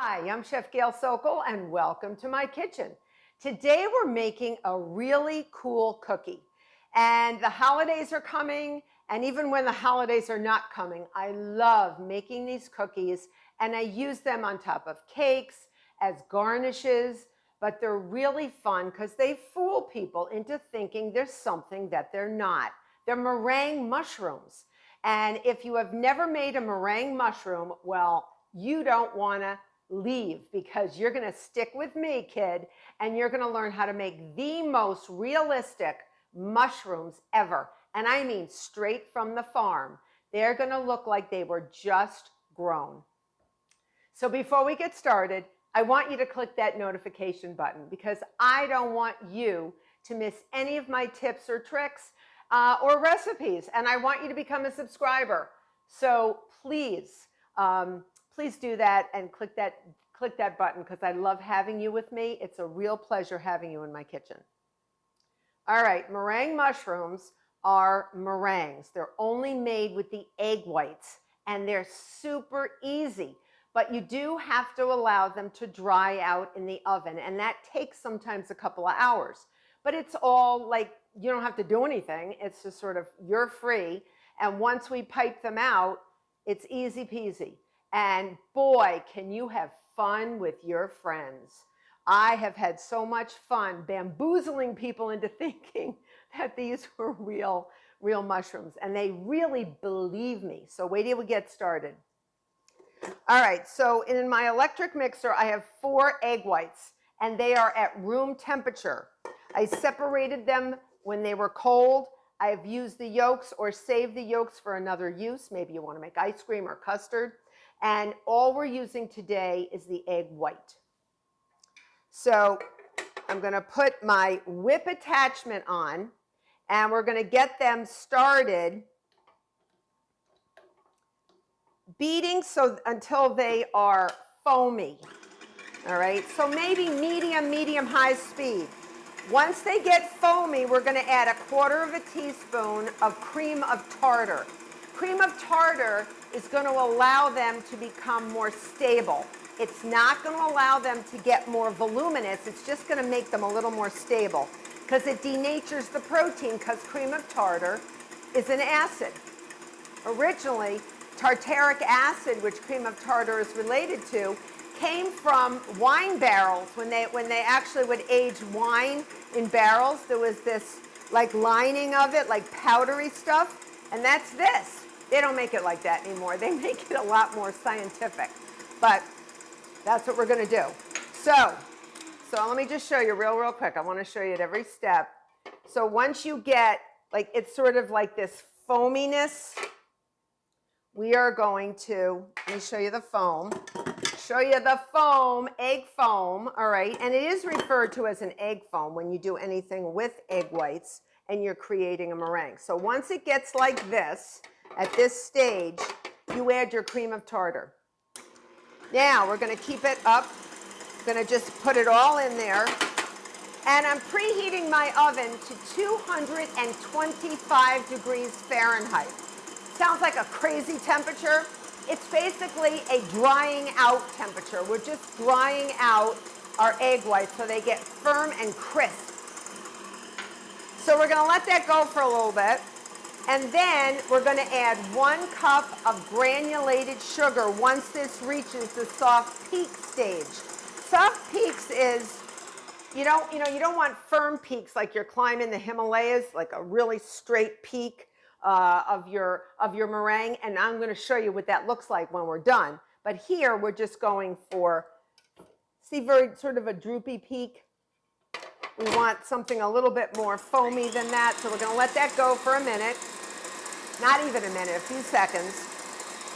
Hi, I'm Chef Gail Sokol and welcome to my kitchen. Today we're making a really cool cookie. And the holidays are coming, and even when the holidays are not coming, I love making these cookies and I use them on top of cakes as garnishes, but they're really fun because they fool people into thinking there's something that they're not. They're meringue mushrooms. And if you have never made a meringue mushroom, well, you don't want to leave because you're going to stick with me, kid, and you're going to learn how to make the most realistic mushrooms ever. And I mean straight from the farm. They're going to look like they were just grown. So before we get started, I want you to click that notification button because I don't want you to miss any of my tips or tricks or recipes. And I want you to become a subscriber. So please, please do that and click that button because I love having you with me. It's a real pleasure having you in my kitchen. All right, meringue mushrooms are meringues. They're only made with the egg whites and they're super easy, but you do have to allow them to dry out in the oven, and that takes sometimes a couple of hours. But it's all like, you don't have to do anything. It's just sort of, you're free. And once we pipe them out, it's easy peasy. And boy, can you have fun with your friends. I have had so much fun bamboozling people into thinking that these were real mushrooms. And they really believe me. So wait till we get started. All right, so in my electric mixer, I have 4 egg whites, and they are at room temperature. I separated them when they were cold. I've used the yolks or saved the yolks for another use. Maybe you want to make ice cream or custard. And all we're using today is the egg white. So I'm going to put my whip attachment on, and we're going to get them started beating until they are foamy. All right, so maybe medium high speed. Once they get foamy, we're going to add 1/4 teaspoon of cream of tartar. Cream of tartar is going to allow them to become more stable. It's not going to allow them to get more voluminous. It's just going to make them a little more stable because it denatures the protein because cream of tartar is an acid. Originally, tartaric acid, which cream of tartar is related to, came from wine barrels. When they actually would age wine in barrels, there was this like lining of it, like powdery stuff, and that's this. They don't make it like that anymore. They make it a lot more scientific, but that's what we're going to do. So let me just show you real quick. I want to show you at every step. So once you get, like, it's sort of like this foaminess, we are going to, let me show you the foam. Show you the foam, egg foam, all right? And it is referred to as an egg foam when you do anything with egg whites and you're creating a meringue. So once it gets like this, at this stage, you add your cream of tartar. Now we're going to keep it up. I'm going to just put it all in there. And I'm preheating my oven to 225 degrees Fahrenheit. Sounds like a crazy temperature. It's basically a drying out temperature. We're just drying out our egg whites so they get firm and crisp. So we're going to let that go for a little bit. And then we're going to add 1 cup of granulated sugar once this reaches the soft peak stage. Soft peaks is, you don't want firm peaks like you're climbing the Himalayas, like a really straight peak of your meringue. And I'm going to show you what that looks like when we're done. But here we're just going for, see, very sort of a droopy peak. We want something a little bit more foamy than that, so we're going to let that go for a minute. Not even a minute, a few seconds.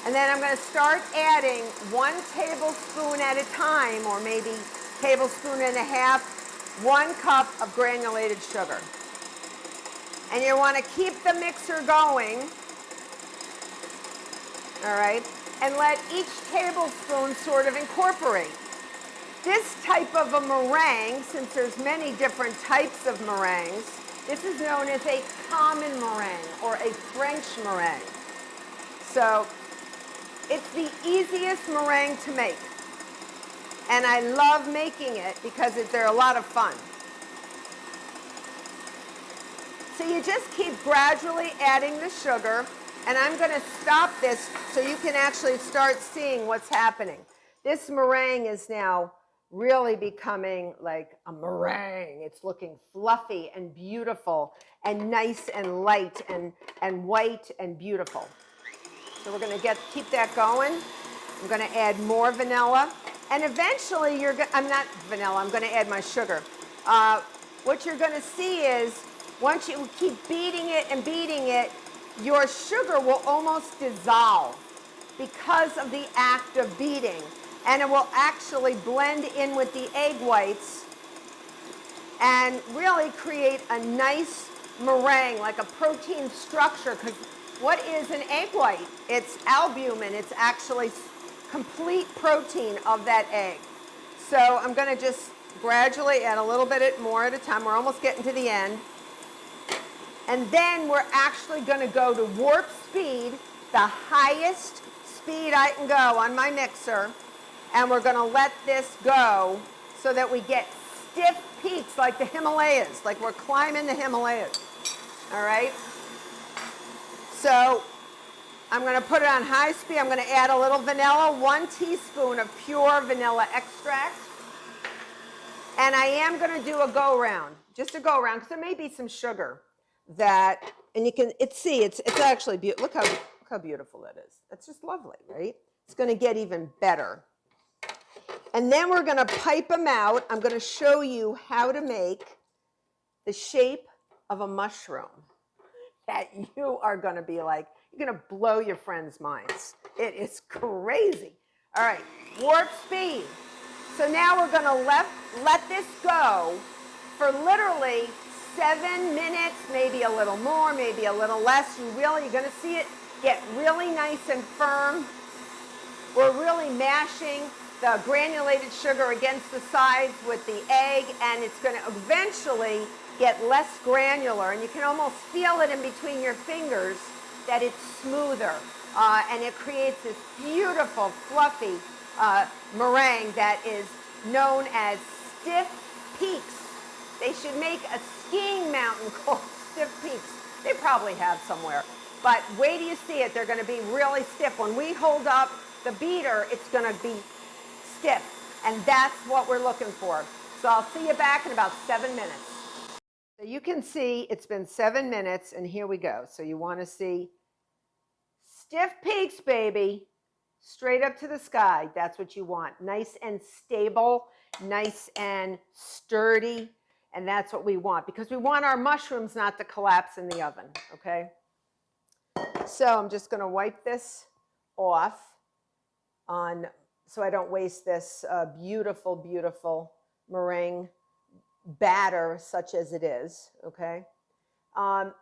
And then I'm going to start adding 1 tablespoon at a time, or maybe 1.5 tablespoons, 1 cup of granulated sugar. And you want to keep the mixer going, all right, and let each tablespoon sort of incorporate. This type of a meringue, since there's many different types of meringues, this is known as a common meringue or a French meringue. So it's the easiest meringue to make. And I love making it because they're a lot of fun. So you just keep gradually adding the sugar, and I'm going to stop this so you can actually start seeing what's happening. This meringue is now really becoming like a meringue. It's looking fluffy and beautiful and nice and light and white and beautiful. So we're going to keep that going. I'm going to add more vanilla. And eventually I'm not vanilla, I'm going to add my sugar. What you're going to see is once you keep beating it, your sugar will almost dissolve because of the act of beating. And it will actually blend in with the egg whites and really create a nice meringue, like a protein structure. Because what is an egg white? It's albumin. It's actually complete protein of that egg. So I'm going to just gradually add a little bit more at a time. We're almost getting to the end. And then we're actually going to go to warp speed, the highest speed I can go on my mixer. And we're going to let this go so that we get stiff peaks like the Himalayas, like we're climbing the Himalayas. All right? So I'm going to put it on high speed. I'm going to add a little vanilla, 1 teaspoon of pure vanilla extract. And I am going to do a go-round, just a go-round, because there may be some sugar that, and you can, it's actually beautiful. Look how beautiful that is. That's just lovely, right? It's going to get even better. And then we're going to pipe them out. I'm going to show you how to make the shape of a mushroom that you are going to be like, you're going to blow your friends' minds. It is crazy. All right, warp speed. So now we're going to let this go for literally 7 minutes, maybe a little more, maybe a little less. You're going to see it get really nice and firm. We're really mashing the granulated sugar against the sides with the egg, and it's going to eventually get less granular, and you can almost feel it in between your fingers that it's smoother, and it creates this beautiful, fluffy meringue that is known as stiff peaks. They should make a skiing mountain called Stiff Peaks. They probably have somewhere, but wait till you see it. They're going to be really stiff. When we hold up the beater, it's going to be stiff, and that's what we're looking for. So I'll see you back in about 7 minutes. So you can see it's been 7 minutes, and here we go. So you want to see stiff peaks, baby, straight up to the sky. That's what you want. Nice and stable, nice and sturdy, and that's what we want because we want our mushrooms not to collapse in the oven, okay? So I'm just going to wipe this off so I don't waste this beautiful, beautiful meringue batter such as it is, okay? And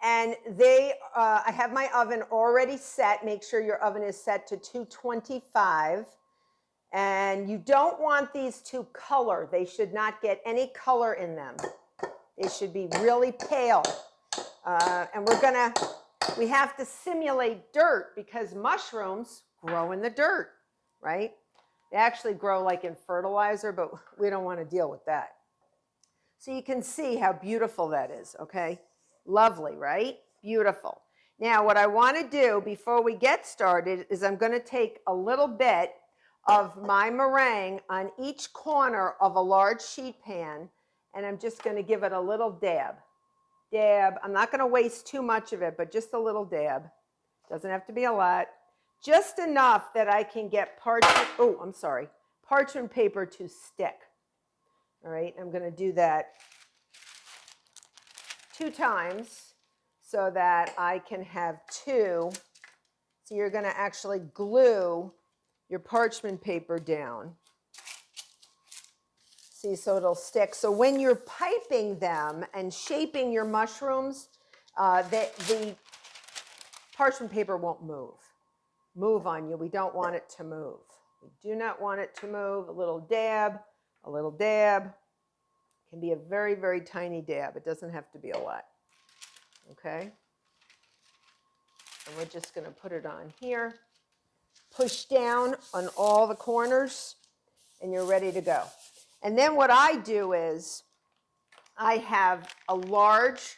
I have my oven already set. Make sure your oven is set to 225. And you don't want these to color. They should not get any color in them. They should be really pale. And we have to simulate dirt because mushrooms grow in the dirt, right? They actually grow like in fertilizer, but we don't want to deal with that. So you can see how beautiful that is, okay? Lovely, right? Beautiful. Now, what I want to do before we get started is I'm going to take a little bit of my meringue on each corner of a large sheet pan, and I'm just going to give it a little dab. Dab. I'm not going to waste too much of it, but just a little dab. Doesn't have to be a lot. Just enough that I can get parchment paper to stick. All right, I'm going to do that 2 times so that I can have 2. So you're going to actually glue your parchment paper down. See, so it'll stick. So when you're piping them and shaping your mushrooms, the parchment paper won't move on you. We don't want it to move. We do not want it to move. A little dab, a little dab. It can be a very, very tiny dab. It doesn't have to be a lot. Okay? And we're just going to put it on here. Push down on all the corners. and you're ready to go. And then what I do is I have a large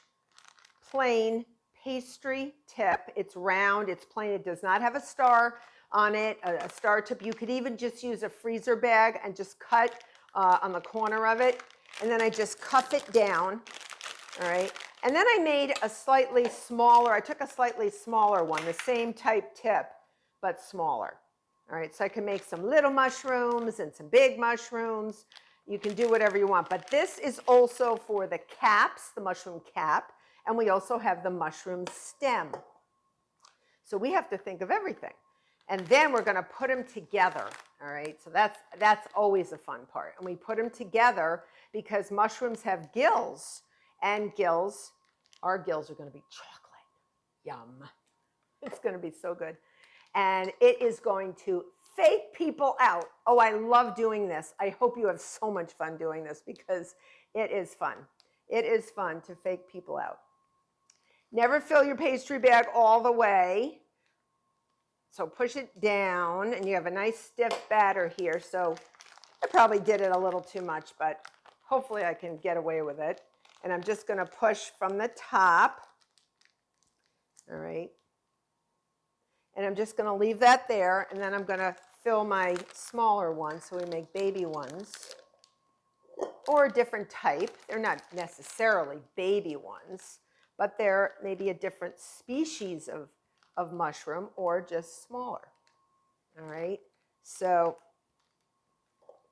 plain pastry tip. It's round, it's plain, it does not have a star on it, a star tip. You could even just use a freezer bag and just cut on the corner of it. And then I just cuff it down, all right? And then I made a slightly smaller, I took a slightly smaller one, the same type tip, but smaller. All right, so I can make some little mushrooms and some big mushrooms. You can do whatever you want, but this is also for the caps, the mushroom cap, and we also have the mushroom stem. So we have to think of everything. And then we're going to put them together, all right? So that's always a fun part. And we put them together because mushrooms have gills, and our gills are going to be chocolate. Yum. It's going to be so good. And it is going to fake people out. Oh, I love doing this. I hope you have so much fun doing this because it is fun. It is fun to fake people out. Never fill your pastry bag all the way. So push it down, and you have a nice stiff batter here. So I probably did it a little too much, but hopefully I can get away with it. And I'm just going to push from the top. All right. And I'm just going to leave that there, and then I'm going to fill my smaller ones. So we make baby ones, or a different type. They're not necessarily baby ones, but they're maybe a different species of mushroom, or just smaller. All right, so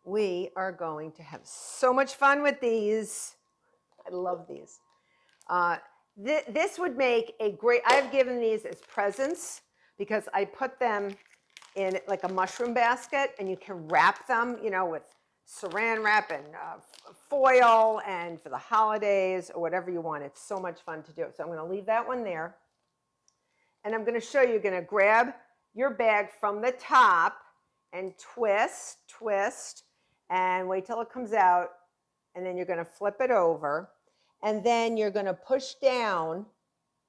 we are going to have so much fun with these. I love these. This would make a great, I've given these as presents because I put them in like a mushroom basket, and you can wrap them, you know, with saran wrap and foil, and for the holidays or whatever you want. It's so much fun to do. So I'm going to leave that one there. And I'm going to show you, you're going to grab your bag from the top and twist, and wait till it comes out. And then you're going to flip it over. And then you're going to push down,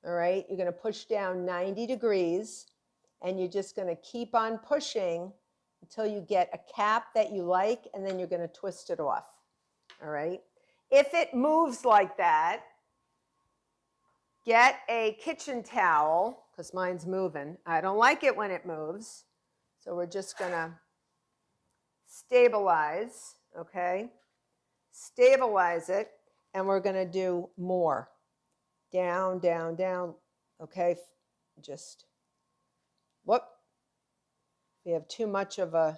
all right? You're going to push down 90 degrees. And you're just going to keep on pushing until you get a cap that you like, and then you're going to twist it off, all right? If it moves like that, get a kitchen towel, because mine's moving. I don't like it when it moves. So we're just going to stabilize, okay? Stabilize it, and we're going to do more. Down, down, down, okay? Just, whoop. We have too much of a,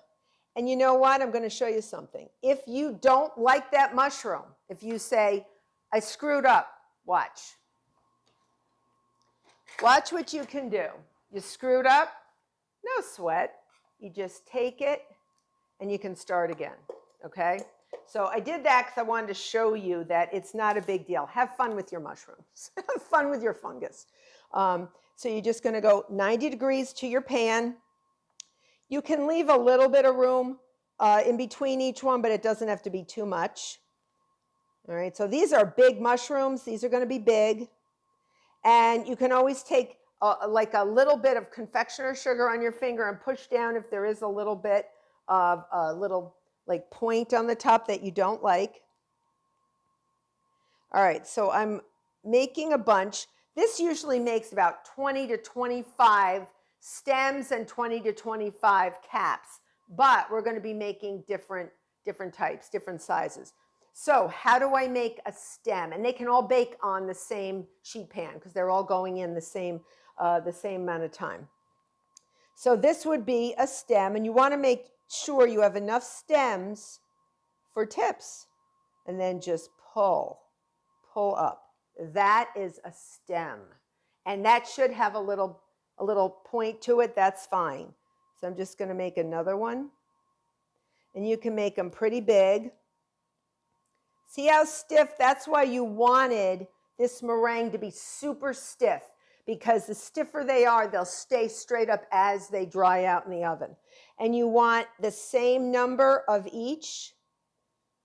and you know what? I'm going to show you something. If you don't like that mushroom, if you say, I screwed up, watch. Watch what you can do. You screwed up, no sweat. You just take it and you can start again, okay? So I did that because I wanted to show you that it's not a big deal. Have fun with your mushrooms. Have fun with your fungus. So you're just going to go 90 degrees to your pan. You can leave a little bit of room in between each one, but it doesn't have to be too much. All right, so these are big mushrooms. These are going to be big. And you can always take like a little bit of confectioner sugar on your finger and push down if there is a little bit of a little like point on the top that you don't like. All right, so I'm making a bunch. This usually makes about 20 to 25 stems and 20 to 25 caps, but we're going to be making different types, different sizes. So how do I make a stem? And they can all bake on the same sheet pan because they're all going in the same amount of time. So this would be a stem, and you want to make sure you have enough stems for tips, and then just pull up. That is a stem, and that should have a little point to it. That's fine. So I'm just going to make another one, and you can make them pretty big. See how stiff? That's why you wanted this meringue to be super stiff, because the stiffer they are, they'll stay straight up as they dry out in the oven. And you want the same number of each.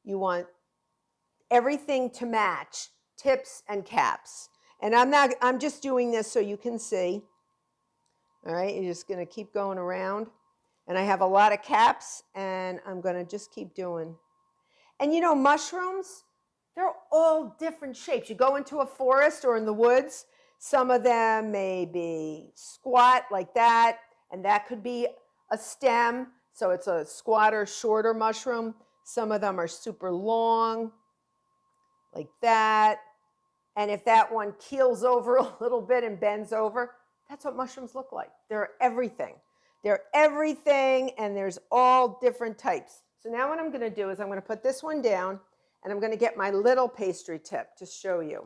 You want everything to match, tips and caps. And I'm just doing this so you can see. All right, you're just going to keep going around. And I have a lot of caps, and I'm going to just keep doing. And you know, mushrooms, they're all different shapes. You go into a forest or in the woods, some of them may be squat like that, and that could be a stem. So it's a squatter, shorter mushroom. Some of them are super long, like that. And if that one keels over a little bit and bends over, that's what mushrooms look like. They're everything. They're everything, and there's all different types. So now what I'm going to do is I'm going to put this one down, and I'm going to get my little pastry tip to show you.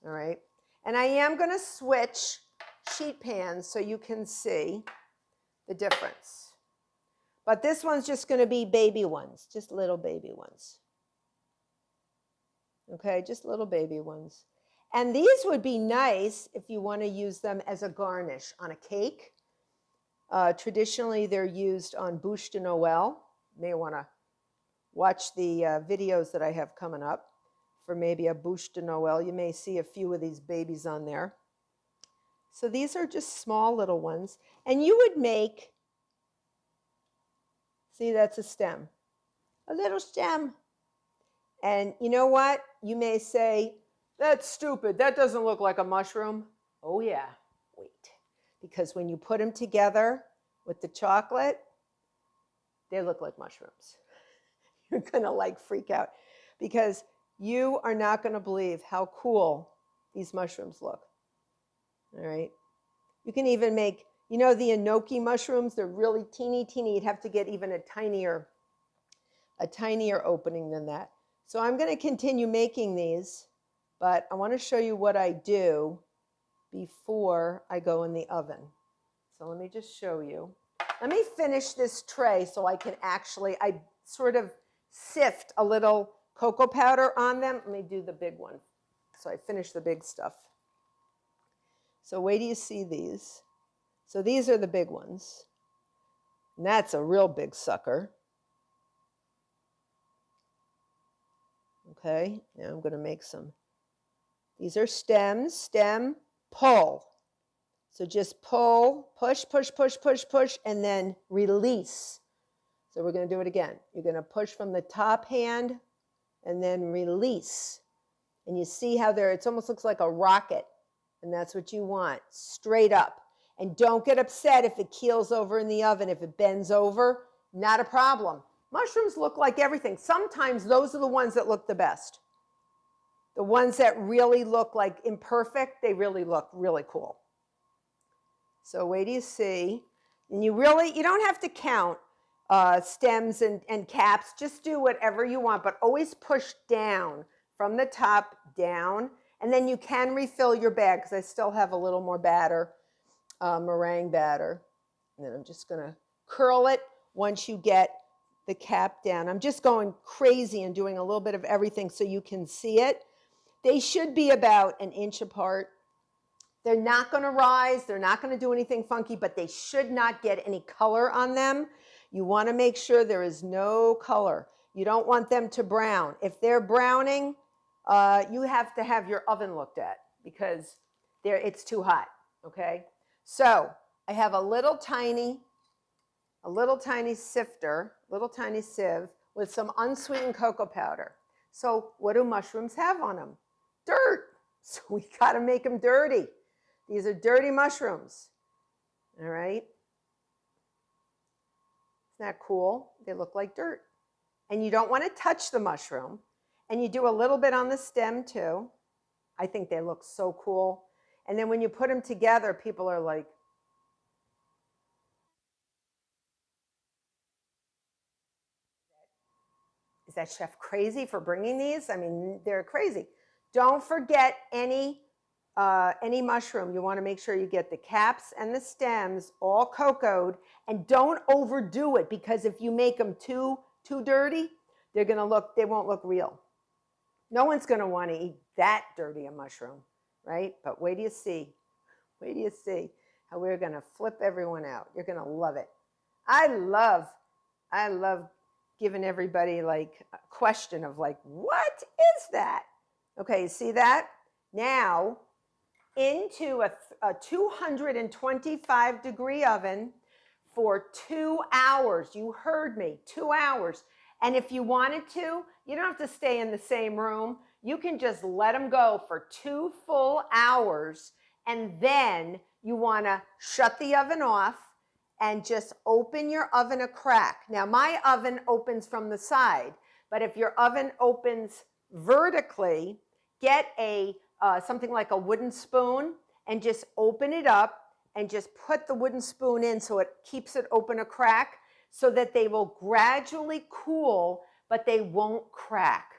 All right. And I am going to switch sheet pans so you can see the difference. But this one's just going to be baby ones, just little baby ones. Okay, just little baby ones. And these would be nice if you want to use them as a garnish on a cake. Traditionally, they're used on bûche de Noël. You may want to watch the videos that I have coming up for maybe a bûche de Noël. You may see a few of these babies on there. So these are just small little ones. And you would make, see, that's a stem, a little stem. And you know what? You may say, that's stupid. That doesn't look like a mushroom. Oh yeah, wait. Because when you put them together with the chocolate, they look like mushrooms. You're gonna like freak out because you are not gonna believe how cool these mushrooms look. All right. You can even make, you know, the enoki mushrooms, they're really teeny. You'd have to get even a tinier opening than that. So I'm going to continue making these, but I want to show you what I do before I go in the oven. So let me just show you. Let me finish this tray so I can actually, I sort of sift a little cocoa powder on them. Let me do the big one. So I finish the big stuff. So wait till you see these. So these are the big ones. And that's a real big sucker. Okay, now I'm going to make some. These are stems, stem, pull. So just pull, push, and then release. So we're going to do it again. You're going to push from the top hand and then release. And you see how there, it almost looks like a rocket. And that's what you want, straight up. And don't get upset if it keels over in the oven. If it bends over, not a problem. Mushrooms look like everything. Sometimes those are the ones that look the best. The ones that really look like imperfect, they really look really cool. So wait till you see. And you don't have to count stems and caps. Just do whatever you want, but always push down from the top down. And then you can refill your bag because I still have a little more batter, meringue batter. And then I'm just going to curl it once you get the cap down. I'm just going crazy and doing a little bit of everything so you can see it. They should be about an inch apart. They're not going to rise. They're not going to do anything funky, but they should not get any color on them. You want to make sure there is no color. You don't want them to brown. If they're browning, you have to have your oven looked at because it's too hot, okay? So I have a little tiny sifter, little tiny sieve with some unsweetened cocoa powder. So what do mushrooms have on them? Dirt. So we got to make them dirty. These are dirty mushrooms. All right. Isn't that cool? They look like dirt. And you don't want to touch the mushroom. And you do a little bit on the stem too. I think they look so cool. And then when you put them together, people are like, is that chef crazy for bringing these? I mean, they're crazy. Don't forget any mushroom. You want to make sure you get the caps and the stems all cocoaed, and don't overdo it because if you make them too dirty, they won't look real. No one's going to want to eat that dirty a mushroom, right? But wait till you see. Wait till you see how we're going to flip everyone out. You're going to love it. I love giving everybody like a question of like, what is that? Okay, you see that? Now, into a 225-degree oven for 2 hours. You heard me, 2 hours. And if you wanted to, you don't have to stay in the same room. You can just let them go for 2 full hours. And then you want to shut the oven off and just open your oven a crack. Now, my oven opens from the side, but if your oven opens vertically, get something like a wooden spoon and just open it up and just put the wooden spoon in so it keeps it open a crack so that they will gradually cool, but they won't crack.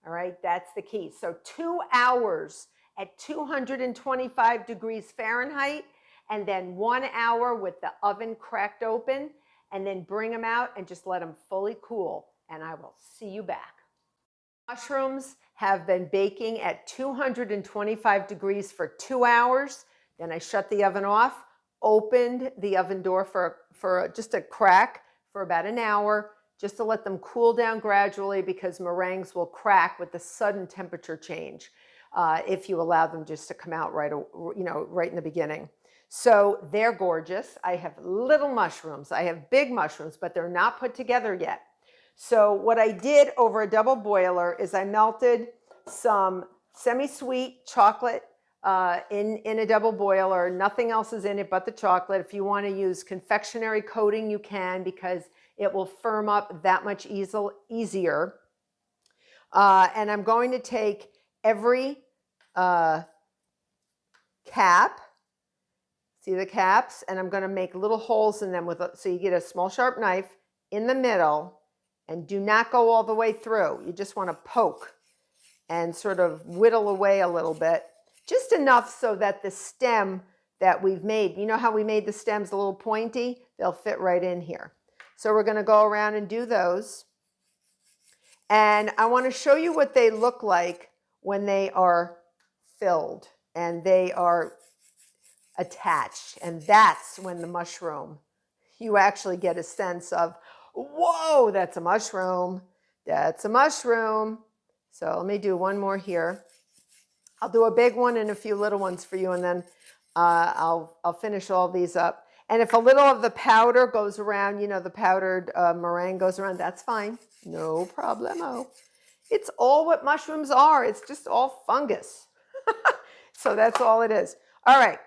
All right, that's the key. So 2 hours at 225 degrees Fahrenheit, and then 1 hour with the oven cracked open, and then bring them out and just let them fully cool, and I will see you back. Mushrooms have been baking at 225 degrees for 2 hours. Then I shut the oven off, opened the oven door for just a crack for about an hour, just to let them cool down gradually, because meringues will crack with the sudden temperature change if you allow them just to come out right in the beginning. So they're gorgeous. I have little mushrooms. I have big mushrooms, but they're not put together yet. So what I did over a double boiler is I melted some semi-sweet chocolate in a double boiler. Nothing else is in it but the chocolate. If you want to use confectionery coating, you can, because it will firm up that much easier. And I'm going to take every cap, see the caps, and I'm going to make little holes in them so you get a small sharp knife in the middle, and do not go all the way through. You just want to poke and sort of whittle away a little bit, just enough so that the stem that we've made, you know how we made the stems a little pointy? They'll fit right in here. So we're going to go around and do those. And I want to show you what they look like when they are filled and they are attached. And that's when the mushroom, you actually get a sense of, whoa, that's a mushroom. That's a mushroom. So let me do one more here. I'll do a big one and a few little ones for you, and then I'll finish all these up. And if a little of the powder goes around, the powdered meringue goes around, that's fine. No problemo. It's all what mushrooms are. It's just all fungus. So that's all it is. All right.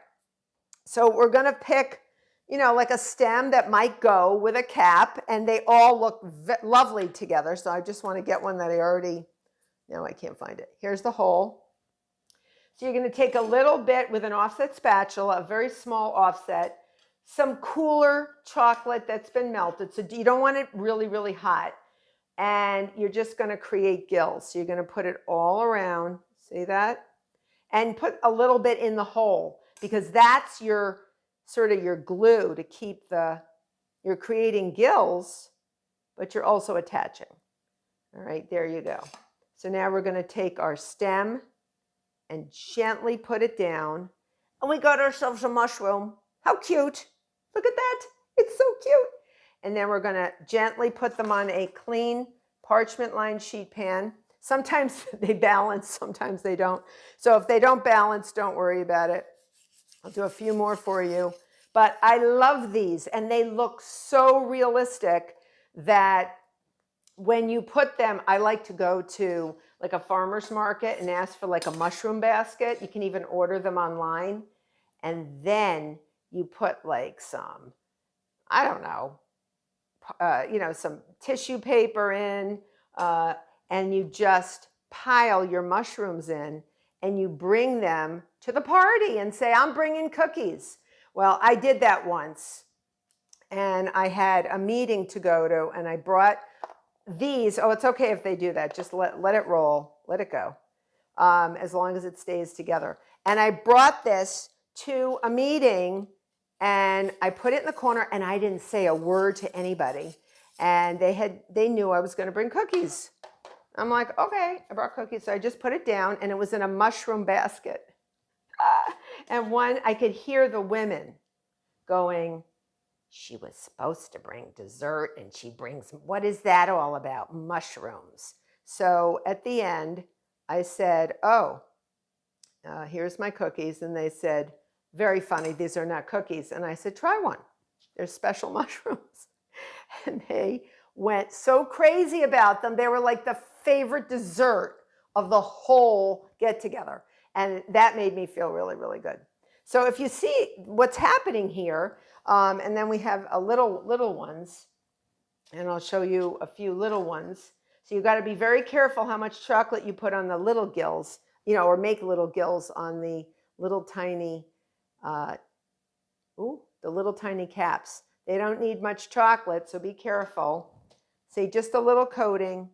So we're going to pick, like a stem that might go with a cap, and they all look lovely together. So I just want to get one that I can't find it. Here's the hole. So you're going to take a little bit with an offset spatula, a very small offset, some cooler chocolate that's been melted. So you don't want it really, really hot. And you're just going to create gills. So you're going to put it all around. See that? And put a little bit in the hole, because that's your glue to keep you're creating gills, but you're also attaching. All right, there you go. So now we're going to take our stem and gently put it down. And we got ourselves a mushroom. How cute. Look at that. It's so cute. And then we're going to gently put them on a clean parchment-lined sheet pan. Sometimes they balance, sometimes they don't. So if they don't balance, don't worry about it. I'll do a few more for you. But I love these, and they look so realistic that when you put them, I like to go to like a farmer's market and ask for like a mushroom basket. You can even order them online. And then you put like some, I don't know, some tissue paper in, and you just pile your mushrooms in, and you bring them to the party and say, I'm bringing cookies. Well, I did that once, and I had a meeting to go to, and I brought these. Oh, it's okay if they do that. Just let it roll. Let it go, as long as it stays together. And I brought this to a meeting, and I put it in the corner, and I didn't say a word to anybody. And they knew I was going to bring cookies. I'm like, okay, I brought cookies. So I just put it down, and it was in a mushroom basket. And I could hear the women going, she was supposed to bring dessert, and she brings, what is that all about? Mushrooms. So at the end, I said, here's my cookies. And they said, very funny, these are not cookies. And I said, try one. They're special mushrooms. And they went so crazy about them. They were like the favorite dessert of the whole get together. And that made me feel really, really good. So if you see what's happening here, and then we have a little ones, and I'll show you a few little ones. So you've got to be very careful how much chocolate you put on the little gills, or make little gills on the little tiny, the little tiny caps. They don't need much chocolate, so be careful. Say just a little coating,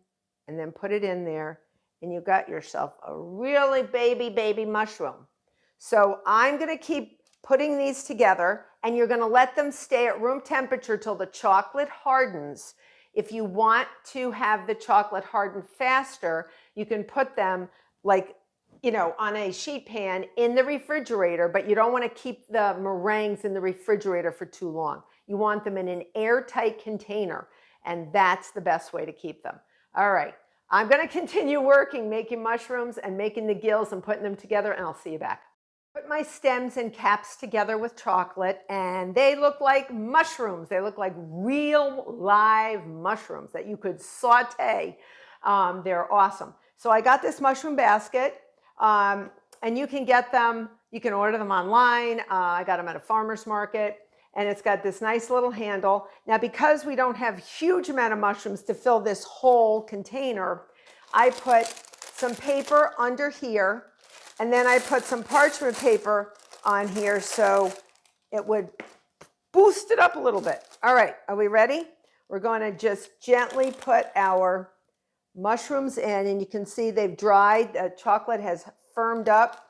and then put it in there, and you got yourself a really baby mushroom. So I'm going to keep putting these together, and you're going to let them stay at room temperature till the chocolate hardens. If you want to have the chocolate harden faster, you can put them on a sheet pan in the refrigerator, but you don't want to keep the meringues in the refrigerator for too long. You want them in an airtight container, and that's the best way to keep them. All right, I'm going to continue working, making mushrooms and making the gills and putting them together, and I'll see you back. Put my stems and caps together with chocolate, and they look like mushrooms. They look like real live mushrooms that you could saute. They're awesome. So I got this mushroom basket, and you can get them, you can order them online. I got them at a farmer's market, and it's got this nice little handle. Now, because we don't have a huge amount of mushrooms to fill this whole container, I put some paper under here, and then I put some parchment paper on here so it would boost it up a little bit. All right, are we ready? We're going to just gently put our mushrooms in, and you can see they've dried. The chocolate has firmed up,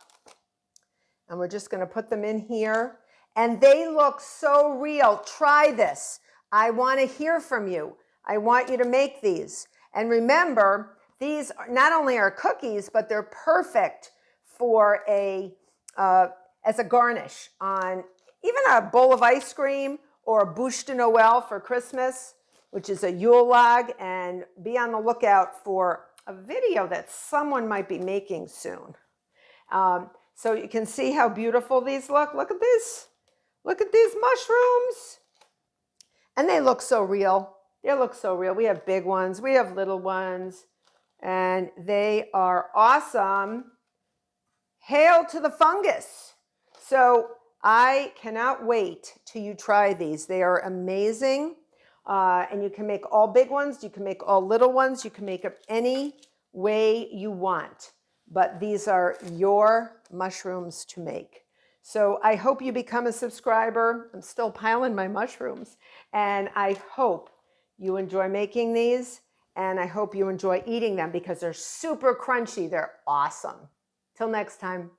and we're just going to put them in here. And they look so real. Try this. I want to hear from you. I want you to make these. And remember, these not only are cookies, but they're perfect for as a garnish on even a bowl of ice cream or a bûche de Noël for Christmas, which is a Yule log. And be on the lookout for a video that someone might be making soon. So you can see how beautiful these look. Look at this. Look at these mushrooms. And they look so real. They look so real. We have big ones. We have little ones. And they are awesome. Hail to the fungus. So I cannot wait till you try these. They are amazing. And you can make all big ones. You can make all little ones. You can make them any way you want. But these are your mushrooms to make. So I hope you become a subscriber. I'm still piling my mushrooms. And I hope you enjoy making these. And I hope you enjoy eating them because they're super crunchy. They're awesome. Till next time.